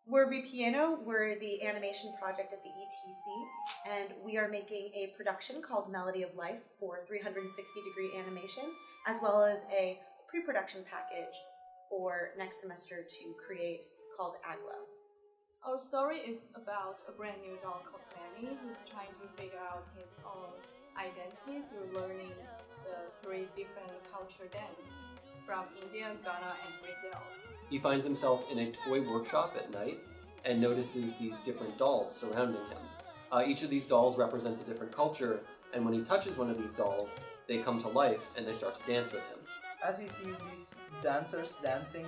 We're VPiano, we're the animation project at the ETC, and we are making a production called Melody of Life for 360-degree animation, as well as a pre-production package for next semester to create called Aglo. Our story is about a brand new doll called Manny who's trying to figure out his own identity through learning the 3 different culture dance from India, Ghana, and Brazil. He finds himself in a toy workshop at night and notices these different dolls surrounding him. Each of these dolls represents a different culture, and when he touches one of these dolls, they come to life and they start to dance with him. As he sees these dancers dancing,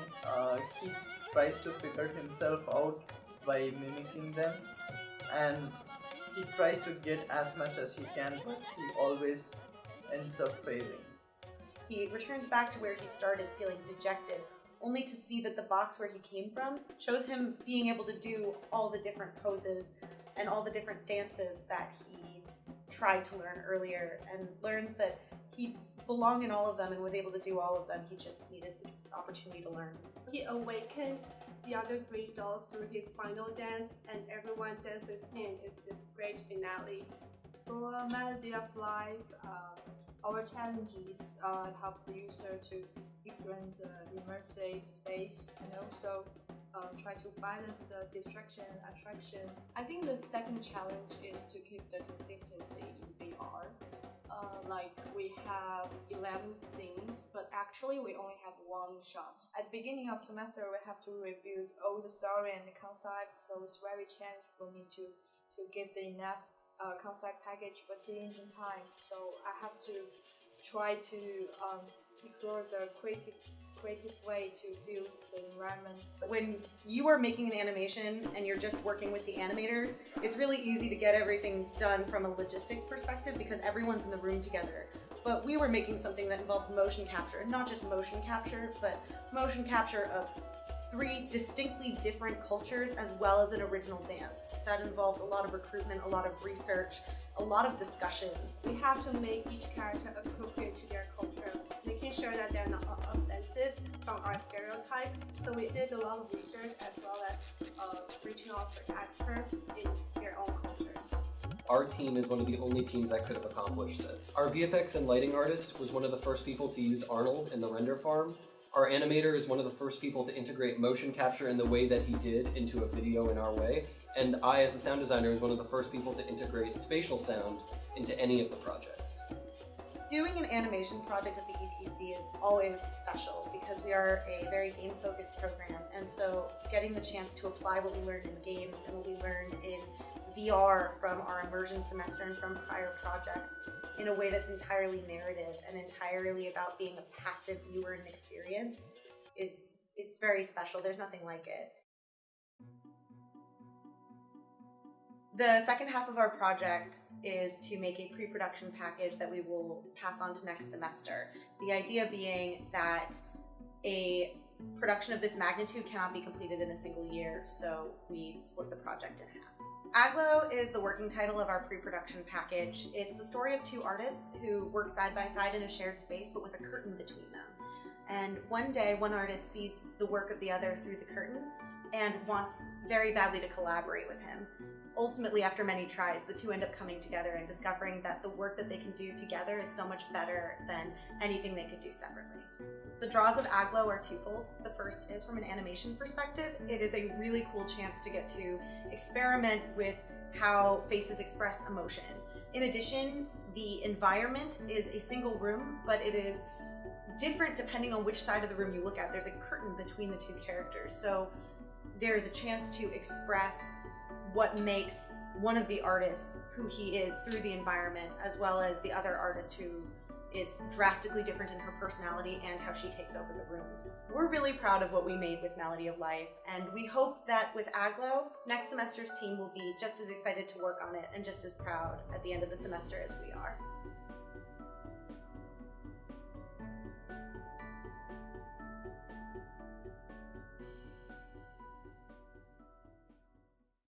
he tries to figure himself out by mimicking them, and he tries to get as much as he can, but he always ends up failing. He returns back to where he started, feeling dejected, only to see that the box where he came from shows him being able to do all the different poses and all the different dances that he tried to learn earlier, and learns that he belonged in all of them and was able to do all of them. He just needed the opportunity to learn. He awakens the other 3 dolls through his final dance, and everyone dances with him. It's this great finale. For Melody of Life, our challenges help the user to experience immersive space and also try to balance the distraction and attraction. I think the second challenge is to keep the consistency in VR. Like we have 11 scenes, but actually we only have 1 shot. At the beginning of semester, we have to review all the story and the concept, so it's very challenging for me to give the enough concept package for teams in time. So I have to try to explore the creative way to build the environment. When you are making an animation and you're just working with the animators, it's really easy to get everything done from a logistics perspective because everyone's in the room together. But we were making something that involved motion capture, and not just motion capture, but motion capture of 3 distinctly different cultures as well as an original dance. That involved a lot of recruitment, a lot of research, a lot of discussions. We have to make each character appropriate to their culture, making sure that they're not offensive from our stereotype. So we did a lot of research as well as reaching out for experts in their own cultures. Our team is one of the only teams that could have accomplished this. Our VFX and lighting artist was one of the first people to use Arnold in the render farm. Our animator is one of the first people to integrate motion capture in the way that he did into a video in our way. And I, as a sound designer, is one of the first people to integrate spatial sound into any of the projects. Doing an animation project at the ETC is always special because we are a very game-focused program, and so getting the chance to apply what we learned in games and what we learned in VR from our immersion semester and from prior projects in a way that's entirely narrative and entirely about being a passive viewer in an experience it's very special. There's nothing like it. The second half of our project is to make a pre-production package that we will pass on to next semester. The idea being that a production of this magnitude cannot be completed in a single year, so we split the project in half. Aglo is the working title of our pre-production package. It's the story of 2 artists who work side by side in a shared space but with a curtain between them. And one day, one artist sees the work of the other through the curtain and wants very badly to collaborate with him. Ultimately, after many tries, the 2 end up coming together and discovering that the work that they can do together is so much better than anything they could do separately. The draws of Aglo are twofold. The first is from an animation perspective. It is a really cool chance to get to experiment with how faces express emotion. In addition, the environment is a single room, but it is different depending on which side of the room you look at. There's a curtain between the 2 characters, so there's a chance to express what makes one of the artists who he is through the environment, as well as the other artist who is drastically different in her personality and how she takes over the room. We're really proud of what we made with Melody of Life, and we hope that with Aglo, next semester's team will be just as excited to work on it and just as proud at the end of the semester as we are.